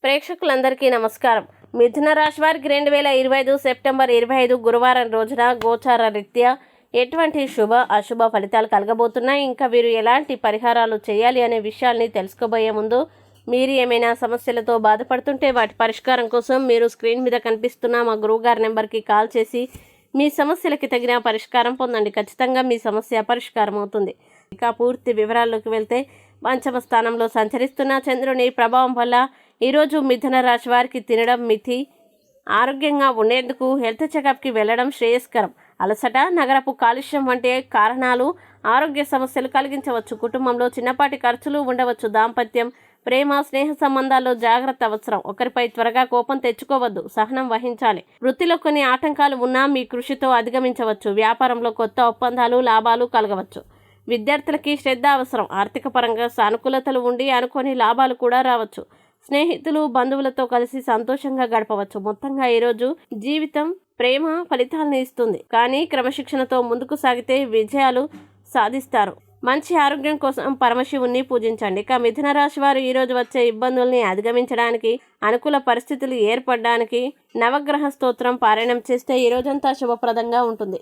ప్రేక్షకులందరికీ నమస్కారం. మిథున రాశి వారికి 2025 సెప్టెంబర్ 25 గురువారం రోజున గోచార రీత్యా ఎటువంటి శుభ అశుభ ఫలితాలు కలగబోతున్నాయి, ఇంకా వీరు ఎలాంటి పరిహారాలు చేయాలి అనే విషయాల్ని తెలుసుకోబోయే ముందు మీరు ఏమైనా సమస్యలతో బాధపడుతుంటే వాటి పరిష్కారం కోసం మీరు స్క్రీన్ మీద కనిపిస్తున్న మా గురువుగారి నెంబర్కి కాల్ చేసి మీ సమస్యలకి తగిన పరిష్కారం పొందండి. ఖచ్చితంగా మీ సమస్య పరిష్కారం అవుతుంది. ఇక పూర్తి వివరాల్లోకి వెళ్తే, పంచమ స్థానంలో సంచరిస్తున్న చంద్రుని ప్రభావం వల్ల ఈరోజు మిథున రాశి వారికి తినడం మితి, ఆరోగ్యంగా ఉండేందుకు హెల్త్ చెకప్కి వెళ్ళడం శ్రేయస్కరం. అలసట, నగరపు కాలుష్యం వంటి కారణాలు ఆరోగ్య సమస్యలు కలిగించవచ్చు. కుటుంబంలో చిన్నపాటి ఖర్చులు ఉండవచ్చు. దాంపత్యం, ప్రేమ, స్నేహ సంబంధాల్లో జాగ్రత్త అవసరం. ఒకరిపై త్వరగా కోపం తెచ్చుకోవద్దు, సహనం వహించాలి. వృత్తిలో కొన్ని ఆటంకాలు ఉన్నా మీ కృషితో అధిగమించవచ్చు. వ్యాపారంలో కొత్త ఒప్పందాలు, లాభాలు కలగవచ్చు. విద్యార్థులకి శ్రద్ధ అవసరం. ఆర్థిక పరంగా సానుకూలతలు ఉండి అనుకోని లాభాలు కూడా రావచ్చు. స్నేహితులు, బంధువులతో కలిసి సంతోషంగా గడపవచ్చు. మొత్తంగా ఈరోజు జీవితం ప్రేమ ఫలితాలను ఇస్తుంది, కానీ క్రమశిక్షణతో ముందుకు సాగితే విజయాలు సాధిస్తారు. మంచి ఆరోగ్యం కోసం పరమశివుణ్ణి పూజించండి. ఇక మిథున రాశి వారు ఈరోజు వచ్చే ఇబ్బందుల్ని అధిగమించడానికి, అనుకూల పరిస్థితులు ఏర్పడడానికి నవగ్రహ స్తోత్రం పారాయణం చేస్తే ఈ రోజంతా శుభప్రదంగా ఉంటుంది.